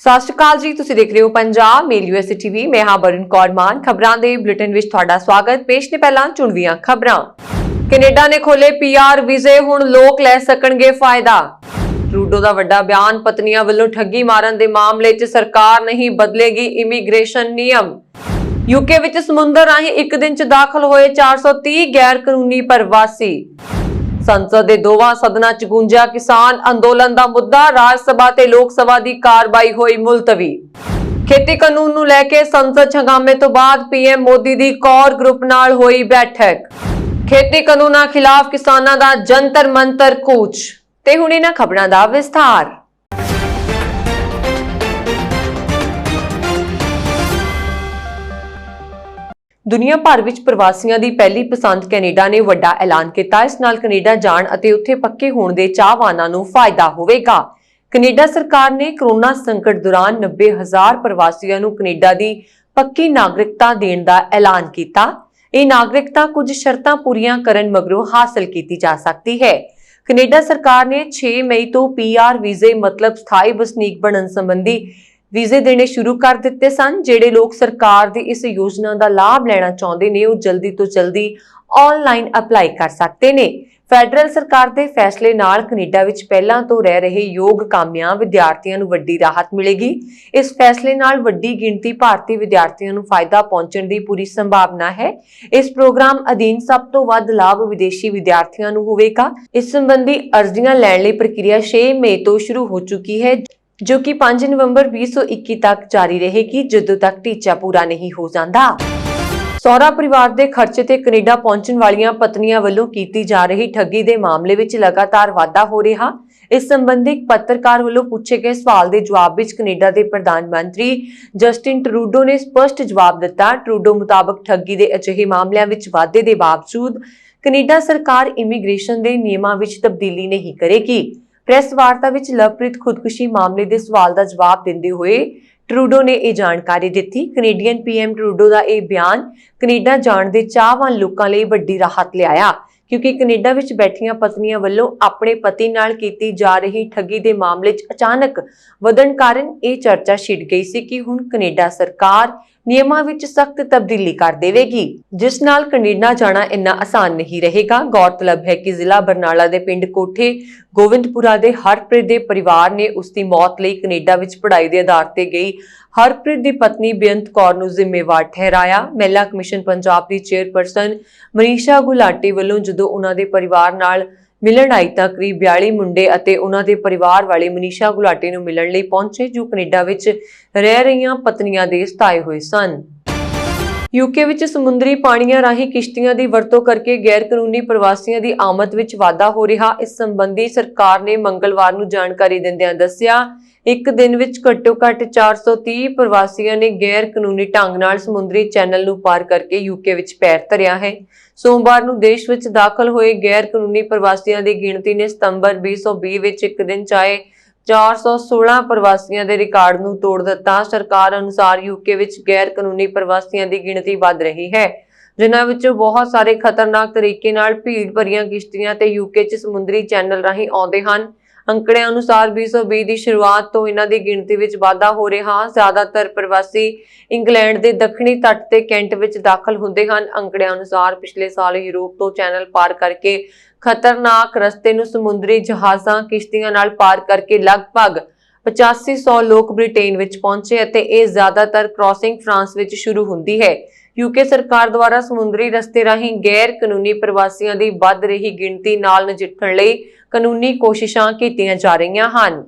ਸਤਿ ਸ਼੍ਰੀ ਅਕਾਲ ਜੀ, ਤੁਸੀਂ ਦੇਖ ਰਹੇ ਹੋ ਪੰਜਾਬ ਮੇਲ ਯੂਐਸਏ ਟੀਵੀ। ਮੈਂ ਹਾਂ ਬਰਨ ਕੌਰ ਮਾਨ। ਖਬਰਾਂ ਦੇ ਬੁਲੇਟਿਨ ਵਿੱਚ ਤੁਹਾਡਾ ਸਵਾਗਤ। ਪੇਸ਼ ਨੇ ਪਹਿਲਾਂ ਚੁਣਵੀਆਂ ਖਬਰਾਂ। ਕੈਨੇਡਾ ਨੇ ਖੋਲੇ ਪੀਆਰ ਵੀਜ਼ੇ, ਹੁਣ ਲੋਕ ਲੈ ਸਕਣਗੇ ਫਾਇਦਾ। ਟਰੂਡੋ ਦਾ ਵੱਡਾ ਬਿਆਨ, ਪਤਨੀਆਂ ਵੱਲੋਂ ਠੱਗੀ ਮਾਰਨ ਦੇ ਮਾਮਲੇ 'ਚ ਸਰਕਾਰ ਨਹੀਂ ਬਦਲੇਗੀ ਇਮੀਗ੍ਰੇਸ਼ਨ ਨਿਯਮ। ਯੂਕੇ ਵਿੱਚ ਸਮੁੰਦਰ ਰਾਹੀਂ ਇੱਕ ਦਿਨ 'ਚ ਦਾਖਲ ਹੋਏ 430 ਗੈਰ ਕਾਨੂੰਨੀ ਪ੍ਰਵਾਸੀ। ਸੰਸਦ ਦੇ ਦੋਵਾਂ ਸਦਨਾਂ 'ਚ ਗੂੰਜਿਆ ਕਿਸਾਨ ਅੰਦੋਲਨ ਦਾ ਮੁੱਦਾ, ਰਾਜ ਸਭਾ ਤੇ ਲੋਕ ਸਭਾ ਦੀ ਕਾਰਵਾਈ ਹੋਈ ਮੁਲਤਵੀ। ਖੇਤੀ ਕਾਨੂੰਨ ਨੂੰ ਲੈ ਕੇ ਸੰਸਦ 'ਚ ਹੰਗਾਮੇ ਤੋਂ ਬਾਅਦ ਪੀਐਮ ਮੋਦੀ ਦੀ ਕੋਰ ਗਰੁੱਪ ਨਾਲ ਹੋਈ ਬੈਠਕ। ਖੇਤੀ ਕਾਨੂੰਨਾਂ ਖਿਲਾਫ ਕਿਸਾਨਾਂ ਦਾ ਜੰਤਰ ਮੰਤਰ ਕੂਚ। ਤੇ ਹੁਣ ਇਹਨਾਂ ਖਬਰਾਂ ਦਾ ਵਿਸਥਾਰ। ਦੁਨੀਆ ਭਰ ਵਿੱਚ ਪ੍ਰਵਾਸੀਆਂ ਦੀ ਪਹਿਲੀ ਪਸੰਦ ਕੈਨੇਡਾ ਨੇ ਵੱਡਾ ਐਲਾਨ ਕੀਤਾ। ਇਸ ਨਾਲ ਕੈਨੇਡਾ ਜਾਣ ਅਤੇ ਉੱਥੇ ਪੱਕੇ ਹੋਣ ਦੇ ਚਾਹਵਾਨਾਂ ਨੂੰ ਫਾਇਦਾ ਹੋਵੇਗਾ। ਕੈਨੇਡਾ ਸਰਕਾਰ ਨੇ ਕਰੋਨਾ ਸੰਕਟ ਦੌਰਾਨ 90,000 ਪ੍ਰਵਾਸੀਆਂ ਨੂੰ ਕੈਨੇਡਾ ਦੀ ਪੱਕੀ ਨਾਗਰਿਕਤਾ ਦੇਣ ਦਾ ਐਲਾਨ ਕੀਤਾ। ਇਹ ਨਾਗਰਿਕਤਾ ਕੁਝ ਸ਼ਰਤਾਂ ਪੂਰੀਆਂ ਕਰਨ ਮਗਰੋਂ ਹਾਸਲ ਕੀਤੀ ਜਾ ਸਕਦੀ ਹੈ। ਕੈਨੇਡਾ ਸਰਕਾਰ ਨੇ 6 ਮਈ ਤੋਂ ਪੀਆਰ ਵੀਜ਼ੇ ਮਤਲਬ ਸਥਾਈ ਵਸਨੀਕ ਬਣਨ ਸੰਬੰਧੀ ਵੀਜ਼ੇ ਦੇਣੇ ਸ਼ੁਰੂ ਕਰ ਦਿੱਤੇ ਸਨ। ਜਿਹੜੇ ਲੋਕ ਸਰਕਾਰ ਦੀ ਇਸ ਯੋਜਨਾ ਦਾ ਲਾਭ ਲੈਣਾ ਚਾਹੁੰਦੇ ਨੇ ਉਹ ਜਲਦੀ ਤੋਂ ਜਲਦੀ ਆਨਲਾਈਨ ਅਪਲਾਈ ਕਰ ਸਕਦੇ ਨੇ। ਫੈਡਰਲ ਸਰਕਾਰ ਦੇ ਫੈਸਲੇ ਨਾਲ ਕੈਨੇਡਾ ਵਿੱਚ ਪਹਿਲਾਂ ਤੋਂ ਰਹਿ ਰਹੇ ਯੋਗ ਕਾਮਿਆਂ ਵਿਦਿਆਰਥੀਆਂ ਨੂੰ ਵੱਡੀ ਰਾਹਤ ਮਿਲੇਗੀ। ਇਸ ਫੈਸਲੇ ਨਾਲ ਵੱਡੀ ਗਿਣਤੀ ਭਾਰਤੀ ਵਿਦਿਆਰਥੀਆਂ ਨੂੰ ਫਾਇਦਾ ਪਹੁੰਚਣ ਦੀ ਪੂਰੀ ਸੰਭਾਵਨਾ ਹੈ। ਇਸ ਪ੍ਰੋਗਰਾਮ ਅਧੀਨ ਸਭ ਤੋਂ ਵੱਧ ਲਾਭ ਵਿਦੇਸ਼ੀ ਵਿਦਿਆਰਥੀਆਂ ਨੂੰ ਹੋਵੇਗਾ। ਇਸ ਸੰਬੰਧੀ ਅਰਜ਼ੀਆਂ ਲੈਣ ਲਈ ਪ੍ਰਕਿਰਿਆ 6 ਮਈ ਤੋਂ ਸ਼ੁਰੂ ਹੋ ਚੁੱਕੀ ਹੈ, ਜੋ ਕਿ 5 ਨਵੰਬਰ 2021 ਤੱਕ ਜਾਰੀ ਰਹੇਗੀ, ਜਦੋਂ ਤੱਕ ਟੀਚਾ ਪੂਰਾ ਨਹੀਂ ਹੋ ਜਾਂਦਾ। ਸਹੁਰਾ ਪਰਿਵਾਰ ਦੇ ਖਰਚੇ ਤੇ ਕੈਨੇਡਾ ਪਹੁੰਚਣ ਵਾਲੀਆਂ ਪਤਨੀਆਂ ਵੱਲੋਂ ਕੀਤੀ ਜਾ ਰਹੀ ਠੱਗੀ ਦੇ ਮਾਮਲੇ ਵਿੱਚ ਲਗਾਤਾਰ ਵਾਧਾ ਹੋ ਰਿਹਾ। ਇਸ ਸੰਬੰਧੀ ਇੱਕ ਪੱਤਰਕਾਰ ਵੱਲੋਂ ਪੁੱਛੇ ਗਏ ਸਵਾਲ ਦੇ ਜਵਾਬ ਵਿੱਚ ਕੈਨੇਡਾ ਦੇ ਪ੍ਰਧਾਨ ਮੰਤਰੀ ਜਸਟਿਨ ਟਰੂਡੋ ਨੇ ਸਪਸ਼ਟ ਜਵਾਬ ਦਿੱਤਾ। ਟਰੂਡੋ ਮੁਤਾਬਕ ਠੱਗੀ ਦੇ ਅਜਿਹੇ ਮਾਮਲਿਆਂ ਵਿੱਚ ਵਾਧੇ ਦੇ ਬਾਵਜੂਦ ਕੈਨੇਡਾ ਸਰਕਾਰ ਇਮੀਗ੍ਰੇਸ਼ਨ ਦੇ ਨਿਯਮਾਂ ਵਿੱਚ ਤਬਦੀਲੀ ਨਹੀਂ ਕਰੇਗੀ। ਪ੍ਰੈਸ ਵਾਰਤਾ ਵਿੱਚ ਲਵਪ੍ਰੀਤ ਖੁਦਕੁਸ਼ੀ ਮਾਮਲੇ ਦੇ ਸਵਾਲ ਦਾ ਜਵਾਬ ਦਿੰਦੇ ਹੋਏ ਟਰੂਡੋ ਨੇ ਇਹ ਜਾਣਕਾਰੀ ਦਿੱਤੀ। ਕੈਨੇਡੀਅਨ ਪੀਐਮ ਟਰੂਡੋ ਦਾ ਇਹ ਬਿਆਨ ਕੈਨੇਡਾ ਜਾਣ ਦੇ ਚਾਹਵਾਨ ਲੋਕਾਂ ਲਈ ਵੱਡੀ ਰਾਹਤ ਲਿਆਇਆ, ਕਿਉਂਕਿ ਕੈਨੇਡਾ ਵਿੱਚ ਬੈਠੀਆਂ ਪਤਨੀਆਂ ਵੱਲੋਂ ਆਪਣੇ ਪਤੀ ਨਾਲ ਕੀਤੀ ਜਾ ਰਹੀ ਠੱਗੀ ਦੇ ਮਾਮਲੇ 'ਚ ਅਚਾਨਕ ਵਧਣ ਕਾਰਨ ਇਹ ਚਰਚਾ ਛਿੜ ਗਈ ਸੀ ਕਿ ਹੁਣ ਕੈਨੇਡਾ ਸਰਕਾਰ ਨਿਯਮਾਂ ਵਿੱਚ ਸਖਤ ਤਬਦੀਲੀ ਕਰ ਦੇਵੇਗੀ, ਜਿਸ ਨਾਲ ਕੈਨੇਡਾ ਜਾਣਾ ਇੰਨਾ ਆਸਾਨ ਨਹੀਂ ਰਹੇਗਾ। ਗੌਰਤਲਬ ਹੈ ਕਿ ਜ਼ਿਲ੍ਹਾ ਬਰਨਾਲਾ ਦੇ ਪਿੰਡ ਕੋਠੇ ਗੋਵਿੰਦਪੁਰਾ ਦੇ ਹਰਪ੍ਰੀਤ ਦੇ ਪਰਿਵਾਰ ਨੇ ਉਸ ਦੀ ਮੌਤ ਲਈ ਕੈਨੇਡਾ ਵਿੱਚ ਪੜ੍ਹਾਈ ਦੇ ਆਧਾਰ ਤੇ ਗਈ ਹਰਪ੍ਰੀਤ ਦੀ ਪਤਨੀ ਬੇਅੰਤ ਕੌਰ ਨੂੰ ਜ਼ਿੰਮੇਵਾਰ ਠਹਿਰਾਇਆ। ਮਹਿਲਾ ਕਮਿਸ਼ਨ ਪੰਜਾਬ ਦੀ ਚੇਅਰਪਰਸਨ ਮਨੀਸ਼ਾ ਗੁਲਾਟੀ ਵੱਲੋਂ ਜਦੋਂ ਉਹਨਾਂ ਦੇ ਪਰਿਵਾਰ ਨਾਲ ਮਿਲਣ ਆਈ ਤਾਂ ਕਰੀਬ 42 ਮੁੰਡੇ ਅਤੇ ਉਹਨਾਂ ਦੇ ਪਰਿਵਾਰ ਵਾਲੇ ਮਨੀਸ਼ਾ ਗੁਲਾਟੀ ਨੂੰ ਮਿਲਣ ਲਈ ਪਹੁੰਚੇ, ਜੋ ਕੈਨੇਡਾ ਵਿੱਚ ਰਹਿ ਰਹੀਆਂ ਪਤਨੀਆਂ ਦੇ ਸਤਾਏ ਹੋਏ ਸਨ। ਯੂਕੇ ਵਿੱਚ ਸਮੁੰਦਰੀ ਪਾਣੀਆਂ ਰਾਹੀਂ ਕਿਸ਼ਤੀਆਂ ਦੀ ਵਰਤੋਂ ਕਰਕੇ ਗੈਰ ਕਾਨੂੰਨੀ ਪ੍ਰਵਾਸੀਆਂ ਦੀ ਆਮਦ ਵਿੱਚ ਵਾਧਾ ਹੋ ਰਿਹਾ। ਇਸ ਸੰਬੰਧੀ ਸਰਕਾਰ ਨੇ ਮੰਗਲਵਾਰ ਨੂੰ ਜਾਣਕਾਰੀ ਦਿੰਦਿਆਂ ਦੱਸਿਆ, ਇੱਕ ਦਿਨ ਵਿੱਚ ਘੱਟੋ-ਘੱਟ 430 ਪ੍ਰਵਾਸੀਆਂ ਨੇ ਗੈਰ ਕਾਨੂੰਨੀ ਢੰਗ ਨਾਲ ਸਮੁੰਦਰੀ ਚੈਨਲ ਨੂੰ ਪਾਰ ਕਰਕੇ ਯੂਕੇ ਵਿੱਚ ਪੈਰ ਧਰਿਆ ਹੈ। ਸੋਮਵਾਰ ਨੂੰ ਦੇਸ਼ ਵਿੱਚ ਦਾਖਲ ਹੋਏ ਗੈਰ ਕਾਨੂੰਨੀ ਪ੍ਰਵਾਸੀਆਂ ਦੀ ਗਿਣਤੀ ਨੇ ਸਤੰਬਰ 2020 ਵਿੱਚ ਇੱਕ ਦਿਨ 'ਚ ਆਏ 416 ਪ੍ਰਵਾਸੀਆਂ ਦੇ ਰਿਕਾਰਡ ਨੂੰ ਤੋੜ ਦਿੱਤਾ। ਸਰਕਾਰ ਅਨੁਸਾਰ ਯੂਕੇ ਵਿੱਚ ਗੈਰ ਕਾਨੂੰਨੀ ਪ੍ਰਵਾਸੀਆਂ ਦੀ ਗਿਣਤੀ ਵੱਧ ਰਹੀ ਹੈ, ਜਿਨ੍ਹਾਂ ਵਿੱਚੋਂ ਬਹੁਤ ਸਾਰੇ ਖਤਰਨਾਕ ਤਰੀਕੇ ਨਾਲ ਭੀੜ ਭਰੀਆਂ ਕਿਸ਼ਤੀਆਂ ਤੇ ਯੂਕੇ 'ਚ ਸਮੁੰਦਰੀ ਚੈਨਲ ਰਾਹੀਂ ਆਉਂਦੇ ਹਨ। ਅੰਕੜਿਆਂ ਅਨੁਸਾਰ 2020 ਦੀ ਸ਼ੁਰੂਆਤ ਤੋਂ ਇਹਨਾਂ ਦੀ ਗਿਣਤੀ ਵਿੱਚ ਵਾਧਾ ਹੋ ਰਿਹਾ। ਜ਼ਿਆਦਾਤਰ ਪ੍ਰਵਾਸੀ ਇੰਗਲੈਂਡ ਦੇ ਦੱਖਣੀ ਤੱਟ ਤੇ ਕੈਂਟ ਵਿੱਚ ਦਾਖਲ ਹੁੰਦੇ ਹਨ। ਅੰਕੜਿਆਂ ਅਨੁਸਾਰ ਪਿਛਲੇ ਸਾਲ ਯੂਰਪ ਤੋਂ ਚੈਨਲ ਪਾਰ ਕਰਕੇ ਖਤਰਨਾਕ ਰਸਤੇ ਨੂੰ ਸਮੁੰਦਰੀ ਜਹਾਜ਼ਾਂ ਕਿਸ਼ਤੀਆਂ ਨਾਲ ਪਾਰ ਕਰਕੇ ਲਗਭਗ 8500 ਲੋਕ ਬ੍ਰਿਟੇਨ ਵਿੱਚ ਪਹੁੰਚੇ ਅਤੇ ਇਹ ਜ਼ਿਆਦਾਤਰ ਕ੍ਰਾਸਿੰਗ ਫਰਾਂਸ ਵਿੱਚ ਸ਼ੁਰੂ ਹੁੰਦੀ ਹੈ। ਯੂਕੇ ਸਰਕਾਰ ਦੁਆਰਾ ਸਮੁੰਦਰੀ ਰਸਤੇ ਰਾਹੀਂ ਗੈਰ ਕਾਨੂੰਨੀ ਪ੍ਰਵਾਸੀਆਂ ਦੀ ਵੱਧ ਰਹੀ ਗਿਣਤੀ ਨਾਲ ਨਜਿੱਠਣ ਲਈ ਕਾਨੂੰਨੀ ਕੋਸ਼ਿਸ਼ਾਂ ਕੀਤੀਆਂ ਜਾ ਰਹੀਆਂ ਹਨ।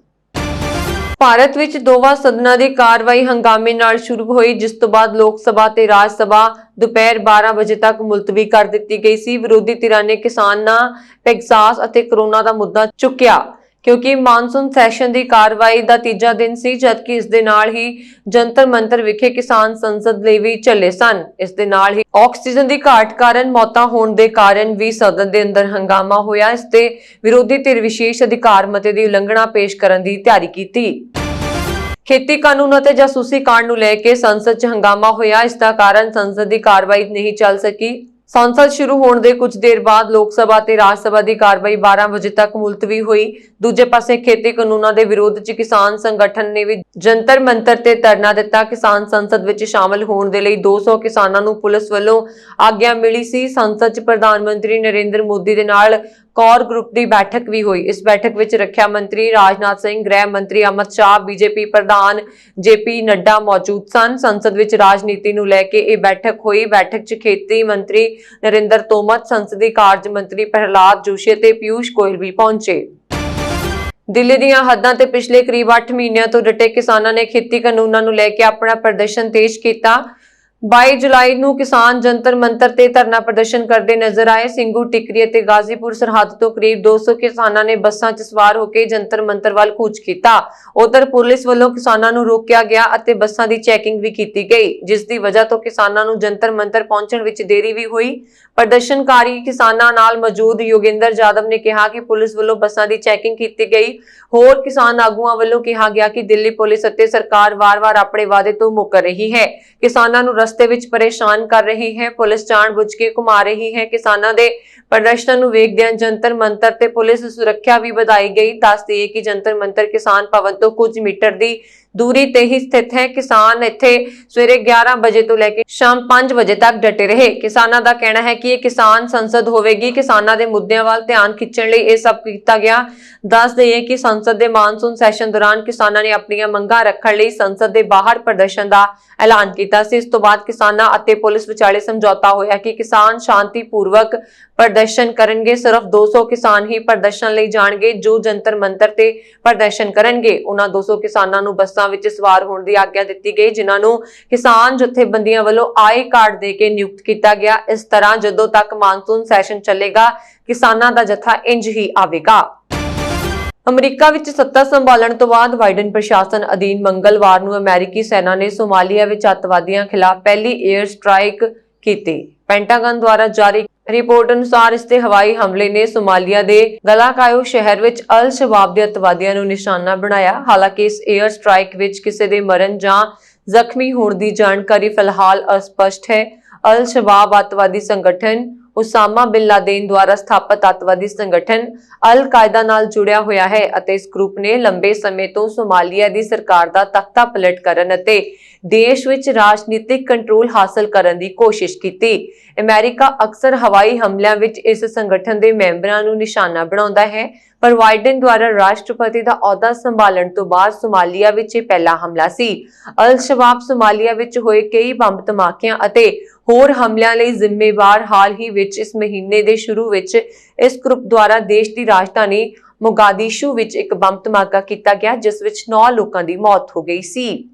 ਭਾਰਤ ਵਿੱਚ ਦੋਵਾਂ ਸਦਨਾਂ ਦੀ ਕਾਰਵਾਈ ਹੰਗਾਮੇ ਨਾਲ ਸ਼ੁਰੂ ਹੋਈ, ਜਿਸ ਤੋਂ ਬਾਅਦ ਲੋਕ ਸਭਾ ਤੇ ਰਾਜ ਸਭਾ ਦੁਪਹਿਰ 12 ਵਜੇ ਤੱਕ ਮੁਲਤਵੀ ਕਰ ਦਿੱਤੀ ਗਈ ਸੀ। ਵਿਰੋਧੀ ਧਿਰਾਂ ਨੇ ਕਿਸਾਨਾਂ, ਟੈਕਸਾਸ ਅਤੇ ਕਰੋਨਾ ਦਾ ਮੁੱਦਾ ਚੁੱਕਿਆ, ਕਿਉਂਕਿ ਮਾਨਸੂਨ ਸੈਸ਼ਨ ਦੀ ਕਾਰਵਾਈ ਦਾ ਤੀਜਾ ਦਿਨ ਸੀ, ਜਦਕਿ ਇਸ ਦੇ ਨਾਲ ਹੀ ਜੰਤਰ ਮੰਤਰ ਵਿਖੇ ਕਿਸਾਨ ਸੰਸਦ ਲਈ ਵੀ ਚੱਲੇ ਸਨ। ਇਸ ਦੇ ਨਾਲ ਹੀ ਆਕਸੀਜਨ ਦੀ ਘਾਟ ਕਾਰਨ ਮੌਤਾਂ ਹੋਣ ਦੇ ਕਾਰਨ ਵੀ ਸਦਨ ਦੇ ਅੰਦਰ ਹੰਗਾਮਾ ਹੋਇਆ। ਇਸ ਤੇ ਵਿਰੋਧੀ ਧਿਰ ਵਿਸ਼ੇਸ਼ ਅਧਿਕਾਰ ਮਤੇ ਦੀ ਉਲੰਘਣਾ ਪੇਸ਼ ਕਰਨ ਦੀ ਤਿਆਰੀ ਕੀਤੀ। ਖੇਤੀ ਕਾਨੂੰਨ ਅਤੇ ਜਾਸੂਸੀ ਕਾਂਡ ਨੂੰ ਲੈ ਕੇ ਸੰਸਦ 'ਚ ਹੰਗਾਮਾ ਹੋਇਆ। ਇਸ ਦਾ ਕਾਰਨ ਸੰਸਦ ਦੀ ਕਾਰਵਾਈ ਨਹੀਂ ਚੱਲ ਸਕੀ। ਸੰਸਦ ਸ਼ੁਰੂ ਹੋਣ ਦੇ ਕੁਝ ਦੇਰ ਬਾਅਦ ਲੋਕ ਸਭਾ ਤੇ ਰਾਜ ਸਭਾ ਦੀ ਕਾਰਵਾਈ 12 ਵਜੇ ਤੱਕ ਮੁਲਤਵੀ ਹੋਈ। ਦੂਜੇ ਪਾਸੇ ਖੇਤੀ ਕਾਨੂੰਨਾਂ ਦੇ ਵਿਰੋਧ 'ਚ ਕਿਸਾਨ ਸੰਗਠਨ ਨੇ ਵੀ ਜੰਤਰ ਮੰਤਰ ਤੇ ਧਰਨਾ ਦਿੱਤਾ। ਕਿਸਾਨ ਸੰਸਦ ਵਿੱਚ ਸ਼ਾਮਲ ਹੋਣ ਦੇ ਲਈ 200 ਕਿਸਾਨਾਂ ਨੂੰ ਪੁਲਿਸ ਵੱਲੋਂ ਆਗਿਆ ਮਿਲੀ ਸੀ। ਸੰਸਦ 'ਚ ਪ੍ਰਧਾਨ ਮੰਤਰੀ ਨਰਿੰਦਰ ਮੋਦੀ ਦੇ ਨਾਲ ਕੋਰ ਗਰੁੱਪ ਦੀ ਬੈਠਕ ਵੀ ਹੋਈ। ਇਸ ਬੈਠਕ ਵਿੱਚ ਰੱਖਿਆ ਮੰਤਰੀ ਰਾਜਨਾਥ ਸਿੰਘ, ਗ੍ਰਹਿ ਮੰਤਰੀ ਅਮਿਤ ਸ਼ਾਹ, ਬੀਜੇਪੀ ਪ੍ਰਧਾਨ ਜੇਪੀ ਨੱਡਾ ਮੌਜੂਦ ਸਨ। ਸੰਸਦ ਵਿੱਚ ਰਾਜਨੀਤੀ ਨੂੰ ਲੈ ਕੇ ਇਹ ਬੈਠਕ ਹੋਈ। ਬੈਠਕ 'ਚ ਖੇਤੀ ਮੰਤਰੀ ਨਰਿੰਦਰ ਤੋਮਰ, ਸੰਸਦੀ ਕਾਰਜ ਮੰਤਰੀ ਪ੍ਰਹਲਾਦ ਜੋਸ਼ੀ ਤੇ ਪਿਊਸ਼ ਗੋਇਲ ਵੀ ਪਹੁੰਚੇ। ਦਿੱਲੀ ਦੀਆਂ ਹੱਦਾਂ ਤੇ ਪਿਛਲੇ ਕਰੀਬ 8 ਮਹੀਨਿਆਂ ਤੋਂ ਡਟੇ ਕਿਸਾਨਾਂ ਨੇ ਖੇਤੀ ਕਾਨੂੰਨਾਂ ਨੂੰ ਲੈ ਕੇ ਆਪਣਾ ਪ੍ਰਦਰਸ਼ਨ ਤੇਜ਼ ਕੀਤਾ। 22 ਜੁਲਾਈ ਨੂੰ ਕਿਸਾਨ ਜੰਤਰ ਮੰਤਰ ਤੇ ਧਰਨਾ ਪ੍ਰਦਰਸ਼ਨ ਕਰਦੇ ਨਜ਼ਰ ਆਏ। ਸਿੰਘੂ, ਟਿਕਰੀ ਅਤੇ ਗਾਜ਼ੀਪੁਰ ਸਰਹੱਦ ਤੋਂ ਕਰੀਬ 200 ਕਿਸਾਨਾਂ ਨੇ ਬੱਸਾਂ 'ਚ ਸਵਾਰ ਹੋ ਕੇ ਜੰਤਰ ਮੰਤਰ ਵੱਲ ਕੂਚ ਕੀਤਾ। ਉਧਰ ਪੁਲਿਸ ਵੱਲੋਂ ਕਿਸਾਨਾਂ ਨੂੰ ਰੋਕਿਆ ਗਿਆ ਅਤੇ ਬੱਸਾਂ ਦੀ ਚੈਕਿੰਗ ਵੀ ਕੀਤੀ ਗਈ, ਜਿਸ ਦੀ ਵਜ੍ਹਾ ਤੋਂ ਕਿਸਾਨਾਂ ਨੂੰ ਜੰਤਰ ਮੰਤਰ ਪਹੁੰਚਣ ਵਿੱਚ ਦੇਰੀ ਵੀ ਹੋਈ। ਪ੍ਰਦਰਸ਼ਨਕਾਰੀ ਕਿਸਾਨਾਂ ਨਾਲ ਮੌਜੂਦ ਯੋਗਿੰਦਰ ਜਾਦਵ ਨੇ ਕਿਹਾ ਕਿ ਪੁਲਿਸ ਵੱਲੋਂ ਬੱਸਾਂ ਦੀ ਚੈਕਿੰਗ ਕੀਤੀ ਗਈ। ਹੋਰ ਕਿਸਾਨ ਆਗੂਆਂ ਵੱਲੋਂ ਕਿਹਾ ਗਿਆ ਕਿ ਦਿੱਲੀ ਪੁਲਿਸ ਅਤੇ ਸਰਕਾਰ ਵਾਰ-ਵਾਰ ਆਪਣੇ ਵਾਅਦੇ ਤੋਂ ਮੁੱਕਰ ਰਹੀ ਹੈ, ਕਿਸਾਨਾਂ ਨੂੰ ਰਸਤੇ ਵਿੱਚ ਪਰੇਸ਼ਾਨ ਕਰ ਰਹੀ ਹੈ, ਪੁਲਿਸ ਜਾਣਬੁੱਝ ਕੇ ਘੁਮਾ ਰਹੀ ਹੈ। ਕਿਸਾਨਾਂ ਦੇ ਪ੍ਰਦਰਸ਼ਨ ਨੂੰ ਵੇਖਦਿਆਂ ਜੰਤਰ ਮੰਤਰ ਤੇ ਪੁਲਿਸ ਸੁਰੱਖਿਆ ਵੀ ਵਧਾਈ ਗਈ। ਦੱਸ ਦਈਏ ਕਿ ਜੰਤਰ ਮੰਤਰ ਕਿਸਾਨ ਭਵਨ ਤੋਂ ਕੁਝ ਮੀਟਰ ਦੀ ਦੂਰੀ ਤੇ ਹੀ ਸਥਿਤ ਹੈ। ਕਿਸਾਨ ਇੱਥੇ ਸਵੇਰੇ 11 ਵਜੇ ਤੋਂ ਲੈ ਕੇ ਸ਼ਾਮ 5 ਵਜੇ ਤੱਕ ਡਟੇ ਰਹੇ। ਕਿਸਾਨਾਂ ਦਾ ਕਹਿਣਾ ਹੈ ਕਿ ਇਹ ਕਿਸਾਨ ਸੰਸਦ ਹੋਵੇਗੀ। ਕਿਸਾਨਾਂ ਦੇ ਮੁੱਦਿਆਂ ਵੱਲ ਧਿਆਨ ਖਿੱਚਣ ਲਈ ਇਹ ਸਭ ਕੀਤਾ ਗਿਆ। ਦੱਸ ਦਈਏ ਕਿ ਸੰਸਦ ਦੇ ਮਾਨਸੂਨ ਸੈਸ਼ਨ ਦੌਰਾਨ ਕਿਸਾਨਾਂ ਨੇ ਆਪਣੀਆਂ ਮੰਗਾਂ ਰੱਖਣ ਲਈ ਸੰਸਦ ਦੇ ਬਾਹਰ ਪ੍ਰਦਰਸ਼ਨ ਦਾ ਐਲਾਨ ਕੀਤਾ ਸੀ। ਇਸ ਤੋਂ ਬਾਅਦ ਕਿਸਾਨਾਂ ਅਤੇ ਪੁਲਿਸ ਵਿਚਾਲੇ ਸਮਝੌਤਾ ਹੋਇਆ ਕਿ ਕਿਸਾਨ ਸ਼ਾਂਤੀਪੂਰਵਕ ਪ੍ਰਦਰਸ਼ਨ ਕਰਨਗੇ। ਸਿਰਫ 200 ਕਿਸਾਨ ਹੀ ਪ੍ਰਦਰਸ਼ਨ ਲਈ ਜਾਣਗੇ ਜੋ ਜੰਤਰ ਮੰਤਰ ਤੇ ਪ੍ਰਦਰਸ਼ਨ ਕਰਨਗੇ। ਉਹਨਾਂ 200 ਕਿਸਾਨਾਂ ਨੂੰ ਬੱਸਾਂ ਵਿੱਚ ਸਵਾਰ ਹੋਣ ਦੀ ਆਗਿਆ ਦਿੱਤੀ ਗਈ, ਜਿਨ੍ਹਾਂ ਨੂੰ ਕਿਸਾਨ ਜਥੇਬੰਦੀਆਂ ਵੱਲੋਂ ਆਈ ਕਾਰਡ ਦੇ ਕੇ ਨਿਯੁਕਤ ਕੀਤਾ ਗਿਆ। ਇਸ ਤਰ੍ਹਾਂ ਜਦੋਂ ਤੱਕ ਮਾਨਸੂਨ ਸੈਸ਼ਨ ਚੱਲੇਗਾ, ਕਿਸਾਨਾਂ ਦਾ ਜਥਾ ਇੰਜ ਹੀ ਆਵੇਗਾ। ਅਮਰੀਕਾ ਵਿੱਚ ਸੱਤਾ ਸੰਭਾਲਣ ਤੋਂ ਬਾਅਦ ਬਾਈਡਨ ਪ੍ਰਸ਼ਾਸਨ ਅਧੀਨ ਮੰਗਲਵਾਰ ਨੂੰ ਅਮਰੀਕੀ ਸੈਨਾ ਨੇ ਸੋਮਾਲੀਆ ਵਿੱਚ ਅੱਤਵਾਦੀਆਂ ਖਿਲਾਫ ਪਹਿਲੀ 에ਅਰ ਸਟ੍ਰਾਈਕ ਕੀਤੀ। ਪੈਂਟਾਗਨ ਦੁਆਰਾ ਜਾਰੀ ਰਿਪੋਰਟ ਅਨੁਸਾਰ ਇਸ ਤੇ ਹਵਾਈ ਹਮਲੇ ਨੇ ਸੋਮਾਲੀਆ ਦੇ ਗਲਾਕਾਯੋ ਸ਼ਹਿਰ ਵਿੱਚ ਅਲ ਸ਼ਬਾਬ ਦੇ ਅੱਤਵਾਦੀਆਂ ਨੂੰ ਨਿਸ਼ਾਨਾ ਬਣਾਇਆ। ਹਾਲਾਂਕਿ ਇਸ 에ਅਰ ਸਟ੍ਰਾਈਕ ਵਿੱਚ ਕਿਸੇ ਦੇ ਮਰਨ ਜਾਂ ਜ਼ਖਮੀ ਹੋਣ ਦੀ ਜਾਣਕਾਰੀ ਫਿਲਹਾਲ ਅਸਪਸ਼ਟ ਹੈ। ਅਲ ਸ਼ਬਾਬ ਅੱਤਵਾਦੀ ਸੰਗਠਨ ਉਸਾਮਾ ਬਿਨ ਲਾਦੇਨ ਦੁਆਰਾ ਸਥਾਪਿਤ ਅੱਤਵਾਦੀ ਸੰਗਠਨ ਅਲ ਕਾਇਦਾ ਨਾਲ ਜੁੜਿਆ ਹੋਇਆ ਹੈ ਅਤੇ ਇਸ ਗਰੁੱਪ ਨੇ ਲੰਬੇ ਸਮੇਂ ਤੋਂ ਸੋਮਾਲੀਆ ਦੀ ਸਰਕਾਰ ਦਾ ਤਖਤਾ ਪਲਟ ਕਰਨ ਅਤੇ ਦੇਸ਼ ਵਿੱਚ ਰਾਜਨੀਤਿਕ ਕੰਟਰੋਲ ਹਾਸਲ ਕਰਨ ਦੀ ਕੋਸ਼ਿਸ਼ ਕੀਤੀ। ਅਮਰੀਕਾ ਅਕਸਰ ਹਵਾਈ ਹਮਲਿਆਂ ਵਿੱਚ ਇਸ ਸੰਗਠਨ ਦੇ ਮੈਂਬਰਾਂ ਨੂੰ ਨਿਸ਼ਾਨਾ ਬਣਾਉਂਦਾ ਹੈ, ਪਰ ਬਾਈਡਨ ਦੁਆਰਾ ਰਾਸ਼ਟਰਪਤੀ ਦਾ ਅਹੁਦਾ ਸੰਭਾਲਣ ਤੋਂ ਬਾਅਦ ਸੋਮਾਲੀਆ ਵਿੱਚ ਇਹ ਪਹਿਲਾ ਹਮਲਾ ਸੀ। ਅਲ ਸ਼ਬਾਬ ਸੋਮਾਲੀਆ ਵਿੱਚ ਹੋਏ ਕਈ ਬੰਬ ਧਮਾਕਿਆਂ ਅਤੇ ਹੋਰ ਹਮਲਿਆਂ ਲਈ ਜ਼ਿੰਮੇਵਾਰ। ਹਾਲ ਹੀ ਵਿੱਚ ਇਸ ਮਹੀਨੇ ਦੇ ਸ਼ੁਰੂ ਵਿੱਚ ਇਸ ਗਰੁੱਪ ਦੁਆਰਾ ਦੇਸ਼ ਦੀ ਰਾਜਧਾਨੀ ਮੋਗਾਦਿਸ਼ੂ ਵਿੱਚ ਇੱਕ ਬੰਬ ਧਮਾਕਾ ਕੀਤਾ ਗਿਆ, ਜਿਸ ਵਿੱਚ 9 ਲੋਕਾਂ ਦੀ ਮੌਤ ਹੋ ਗਈ ਸੀ।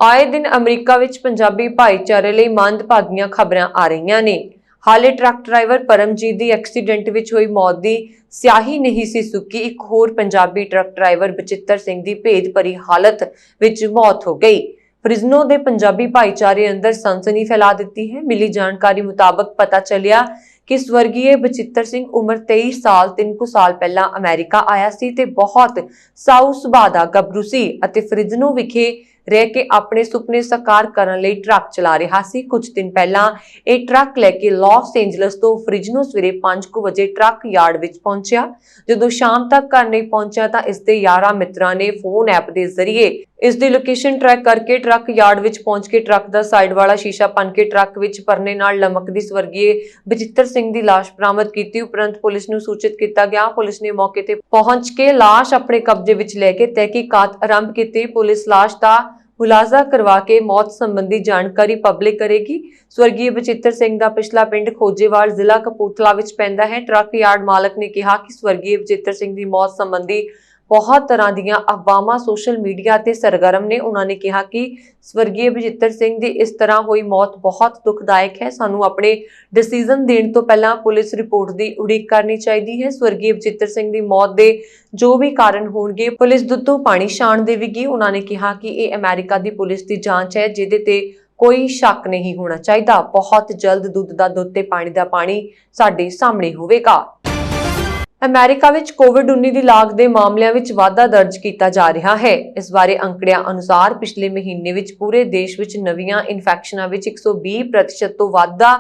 ਆਏ ਦਿਨ ਅਮਰੀਕਾ ਵਿੱਚ ਪੰਜਾਬੀ ਭਾਈਚਾਰੇ ਲਈ ਮੰਦਭਾਗੀਆਂ ਖਬਰਾਂ ਆ ਰਹੀਆਂ ਨੇ। ਹਾਲੇ ਟਰੱਕ ਡਰਾਈਵਰ ਪਰਮਜੀਤ ਦੀ ਐਕਸੀਡੈਂਟ ਵਿੱਚ ਹੋਈ ਮੌਤ ਦੀ ਸਿਆਹੀ ਨਹੀਂ ਸੀ ਸੁੱਕੀ। ਇੱਕ ਹੋਰ ਪੰਜਾਬੀ ਟਰੱਕ ਡਰਾਈਵਰ ਬਚਿੱਤਰ ਸਿੰਘ ਦੀ ਭੇਦ ਭਰੀ ਹਾਲਤ ਵਿੱਚ ਮੌਤ ਹੋ ਗਈ। ਫ੍ਰਿਜ਼ਨੋ ਦੇ ਪੰਜਾਬੀ ਭਾਈਚਾਰੇ ਅੰਦਰ ਸਨਸਨੀ ਫੈਲਾ ਦਿੱਤੀ ਹੈ। ਮਿਲੀ ਜਾਣਕਾਰੀ ਮੁਤਾਬਕ ਪਤਾ ਚੱਲਿਆ ਕਿ ਸਵਰਗੀਏ ਬਚਿੱਤਰ ਸਿੰਘ ਉਮਰ 23 ਸਾਲ 3 ਸਾਲ ਪਹਿਲਾਂ ਅਮਰੀਕਾ ਆਇਆ ਸੀ ਤੇ ਬਹੁਤ ਸਾਊ ਸੁਭਾਅ ਦਾ ਗੱਭਰੂ ਸੀ ਅਤੇ ਫ੍ਰਿਜ਼ਨੋ ਵਿਖੇ ਰਹਿ ਕੇ ਆਪਣੇ ਸੁਪਨੇ ਸਾਕਾਰ ਕਰਨ ਲਈ ਟਰੱਕ ਚਲਾ ਰਿਹਾ ਸੀ। ਕੁਝ ਦਿਨ ਪਹਿਲਾਂ ਇਹ ਟਰੱਕ ਲੈ ਕੇ ਲਾਸ ਏਂਜਲਸ ਤੋਂ ਫ੍ਰਿਜ਼ਨੋ ਸਵੇਰੇ 5 ਵਜੇ ਟਰੱਕ ਯਾਰਡ ਵਿੱਚ ਪਹੁੰਚਿਆ। ਜਦੋਂ ਸ਼ਾਮ ਤੱਕ ਘਰ ਨਹੀਂ ਪਹੁੰਚਿਆ ਤਾਂ ਇਸ ਦੇ ਯਾਰਾਂ ਮਿੱਤਰਾਂ ਨੇ ਫੋਨ ਐਪ ਦੇ ਜ਼ਰੀਏ ਇਸ ਦੀ ਲੋਕੇਸ਼ਨ ਟਰੈਕ ਕਰਕੇ ਟਰੱਕ ਯਾਰਡ ਵਿੱਚ ਪਹੁੰਚ ਕੇ ਟਰੱਕ ਦਾ ਸਾਈਡ ਵਾਲਾ ਸ਼ੀਸ਼ਾ ਭੰਨ ਕੇ ਟਰੱਕ ਵਿੱਚ ਪਰਨੇ ਨਾਲ ਲਮਕਦੀ ਸਵਰਗੀਏ ਬਚਿੱਤਰ ਸਿੰਘ ਦੀ ਲਾਸ਼ ਬਰਾਮਦ ਕੀਤੀ। ਉਪਰੰਤ ਪੁਲਿਸ ਨੂੰ ਸੂਚਿਤ ਕੀਤਾ ਗਿਆ। ਪੁਲਿਸ ਨੇ ਮੌਕੇ ਤੇ ਪਹੁੰਚ ਕੇ ਲਾਸ਼ ਆਪਣੇ ਕਬਜ਼ੇ ਵਿੱਚ ਲੈ ਕੇ ਤਹਿਕੀਕਾਤ ਆਰੰਭ ਕੀਤੀ। ਪੁਲਿਸ ਲਾਸ਼ ਦਾ ਮੁਲਾਜ਼ਾ ਕਰਵਾ ਕੇ ਮੌਤ ਸੰਬੰਧੀ ਜਾਣਕਾਰੀ ਪਬਲਿਕ ਕਰੇਗੀ। ਸਵਰਗੀਏ ਬਚਿੱਤਰ ਸਿੰਘ ਦਾ ਪਿਛਲਾ ਪਿੰਡ ਖੋਜੇਵਾਲ ਜ਼ਿਲ੍ਹਾ ਕਪੂਰਥਲਾ ਵਿੱਚ ਪੈਂਦਾ ਹੈ। ਟਰੱਕ ਯਾਰਡ ਮਾਲਕ ਨੇ ਕਿਹਾ ਕਿ ਸਵਰਗੀਏ ਬਚਿੱਤਰ ਸਿੰਘ ਦੀ ਮੌਤ ਸੰਬੰਧੀ ਬਹੁਤ ਤਰ੍ਹਾਂ ਦੀਆਂ ਅਫਵਾਹਾਂ ਸੋਸ਼ਲ ਮੀਡੀਆ ਤੇ ਸਰਗਰਮ ਨੇ। ਉਹਨਾਂ ਨੇ ਕਿਹਾ ਕਿ ਸਵਰਗੀਏ ਬਚਿੱਤਰ ਸਿੰਘ ਦੀ ਇਸ ਤਰ੍ਹਾਂ ਹੋਈ ਮੌਤ ਬਹੁਤ ਦੁਖਦਾਇਕ ਹੈ। ਸਾਨੂੰ ਆਪਣੇ ਡਿਸੀਜਨ ਦੇਣ ਤੋਂ ਪਹਿਲਾਂ ਪੁਲਿਸ ਰਿਪੋਰਟ ਦੀ ਉਡੀਕ ਕਰਨੀ ਚਾਹੀਦੀ ਹੈ। ਸਵਰਗੀਏ ਬਚਿੱਤਰ ਸਿੰਘ ਦੀ ਮੌਤ ਦੇ ਜੋ ਵੀ ਕਾਰਨ ਹੋਣਗੇ ਪੁਲਿਸ ਦੁੱਧੋਂ ਪਾਣੀ ਛਾਣ ਦੇਵੇਗੀ। ਉਹਨਾਂ ਨੇ ਕਿਹਾ ਕਿ ਇਹ ਅਮਰੀਕਾ ਦੀ ਪੁਲਿਸ ਦੀ ਜਾਂਚ ਹੈ, ਜਿਹਦੇ ਤੇ ਕੋਈ ਸ਼ੱਕ ਨਹੀਂ ਹੋਣਾ ਚਾਹੀਦਾ। ਬਹੁਤ ਜਲਦ ਦੁੱਧ ਦਾ ਦੁੱਧ ਤੇ ਪਾਣੀ ਦਾ ਪਾਣੀ ਸਾਡੇ ਸਾਹਮਣੇ ਹੋਵੇਗਾ। ਅਮਰੀਕਾ ਵਿੱਚ ਕੋਵਿਡ-19 ਦੀ ਲਾਗ ਦੇ ਮਾਮਲਿਆਂ ਵਿੱਚ ਵਾਧਾ ਦਰਜ ਕੀਤਾ ਜਾ ਰਿਹਾ ਹੈ। ਇਸ ਬਾਰੇ ਅੰਕੜਿਆਂ ਅਨੁਸਾਰ ਪਿਛਲੇ ਮਹੀਨੇ ਵਿੱਚ ਪੂਰੇ ਦੇਸ਼ ਵਿੱਚ ਨਵੀਆਂ ਇਨਫੈਕਸ਼ਨਾਂ ਵਿੱਚ 120% ਤੋਂ ਵਾਧਾ